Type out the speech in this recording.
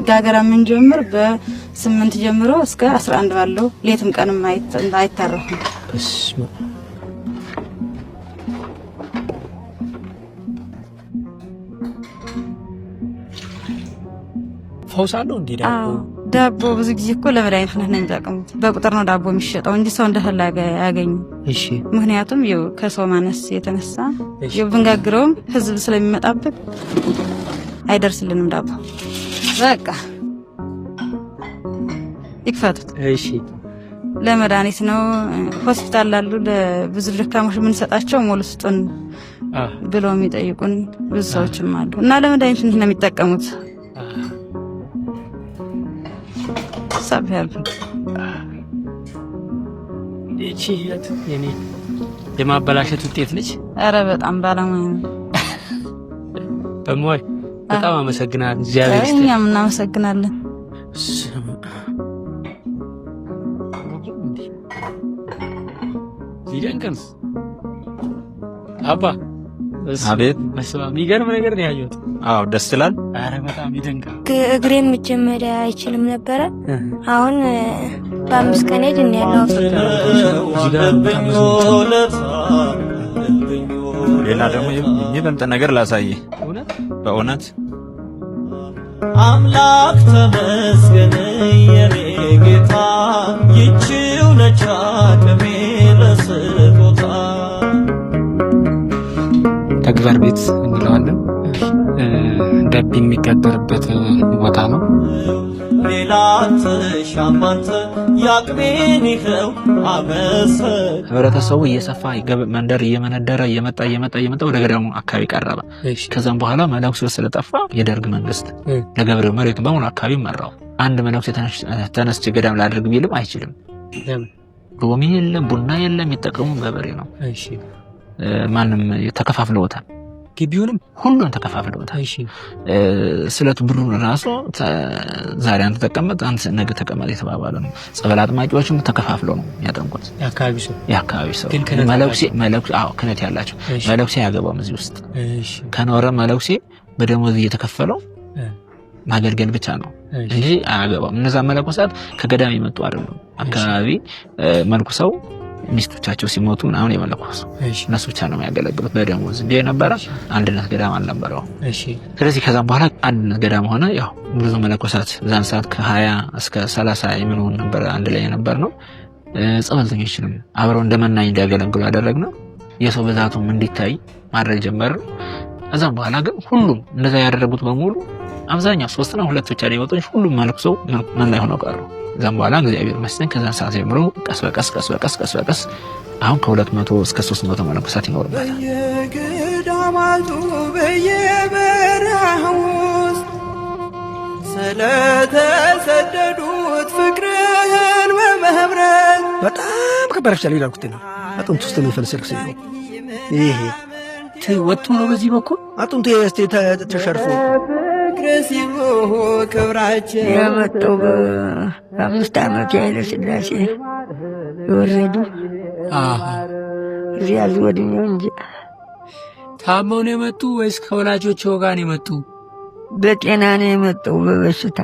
ጋገራ ምን ጀምር በ8 ጀምሮ እስከ 11 ባለው ሌትም ቀንም አይታረፍም። ፈውሳለሁ እንዴ ዳቦ ብዙ ጊዜ እኮ ለመድኃኒትነት ነው የሚጠቀሙት። በቁጥር ነው ዳቦ የሚሸጠው እንጂ ሰው እንደፈለገ ያገኙ። እሺ ምክንያቱም ይው ከሰው ማነስ የተነሳ ይው ብንጋግረውም ህዝብ ስለሚመጣበት አይደርስልንም ዳቦ። በቃ ይክፈቱት። እሺ ለመድኃኒት ነው። ሆስፒታል ላሉ ለብዙ ደካሞች የምንሰጣቸው ሞሉ ስጡን ብለው የሚጠይቁን ብዙ ሰዎችም አሉ እና ለመድኃኒትነት ነው የሚጠቀሙት። ሳብያለሁ እቺ የኔ የማበላሸት ውጤት ነች። አረ በጣም ባለሙያ ነው። በሞይ በጣም አመሰግናለሁ። እግዚአብሔር ይስጥልኝ። እኛም እናመሰግናለን። ይደንቀን አባ አቤት የሚገርም ነገር ነው ያየሁት። አዎ ደስ ይላል። አረ በጣም ይደንቃል። እግሬን መጀመሪያ አይችልም ነበረ። አሁን በ5 ቀን ሄድን ያለው። ሌላ ደግሞ የሚበልጥ ነገር ላሳይ። በእውነት አምላክ ተመስገን የኔ ጌታ ይቺው ነች አቅሜ ለስጦታ። ተግባር ቤት እንለዋለን። ደብ የሚቀጠርበት ቦታ ነው። ሌላ ተሻማንተ ያቅሜን ይኸው አመሰግ ህብረተሰቡ እየሰፋ መንደር እየመነደረ እየመጣ ወደ ገዳሙ አካባቢ ቀረበ። ከዛም በኋላ መነኩሴው ስለጠፋ የደርግ መንግስት ለገብሬው መሬቱን በሙሉ አካባቢ መራው። አንድ መነኩሴ ተነስቼ ገዳም ላድርግ ቢልም አይችልም። ሎሚ የለም፣ ቡና የለም፣ የሚጠቀሙ በበሬ ነው። እሺ ማንም ተከፋፍለውታል። ግቢውንም ሁሉን ተከፋፍለውታል። እሺ ስለቱ ብሩን ራሱ ዛሬ አንተ ተቀመጥ አንተ ነገ ተቀመጥ የተባባለ ነው። ጸበል አጥማቂዎችም ተከፋፍለው ነው የሚያጠምቁት። የአካባቢ ሰው መለኩሴ አዎ ክህነት ያላቸው መለኩሴ ያገባም እዚህ ውስጥ ከኖረ መለኩሴ በደሞዝ እየተከፈለው ማገልገል ብቻ ነው እንጂ አያገባም። እነዛ መለኮሳት ከገዳም የመጡ አይደሉም። አካባቢ መልኩሰው ሚስቶቻቸው ሲሞቱ ምናምን የመለኮሱ እነሱ ብቻ ነው የሚያገለግሉት በደሞዝ እንጂ የነበረ አንድነት ገዳም አልነበረው። ስለዚህ ከዛም በኋላ አንድነት ገዳም ሆነ። ያው ብዙ መለኮሳት ዛን ሰዓት ከ20 እስከ 30 የሚሆኑ ነበር አንድ ላይ የነበር ነው። ጸበልተኞችንም አብረው እንደመናኝ እንዲያገለግሉ ያደረግነው የሰው ብዛቱም እንዲታይ ማድረግ ጀመር። ከዛም በኋላ ግን ሁሉም እንደዛ ያደረጉት በሙሉ አብዛኛው 3 እና 2 ብቻ ነው የወጡት። ሁሉም መልኩሰው ምን ላይ ሆነው ቀሩ። ከዛም በኋላ እግዚአብሔር ይመስገን ከዛን ሰዓት ጀምሮ ቀስ በቀስ አሁን ከ200 እስከ 300 መነኮሳት ይኖርበታል። በየገዳማቱ በየበረሃው ውስጥ ስለተሰደዱት ፍቅርህን በመህብረት በጣም ከበረቻለ ይላልኩት ነው። አጥንት ውስጥ ነው የፈለሰልኩት ነው ይሄ ወጥቶ ነው በዚህ በኩል አጥንቱ ተሸርፎ ክርስቲያኑ ክብራችን የመጣው በ5 ዓመት ኃይለ ሥላሴ የወረዱ እዚህ ያሉ ወዲኛው እንጂ ታመው ነው የመጡ ወይስ ከወላጆች ጋር ነው የመጡ? በጤና ነው የመጣው በበሽታ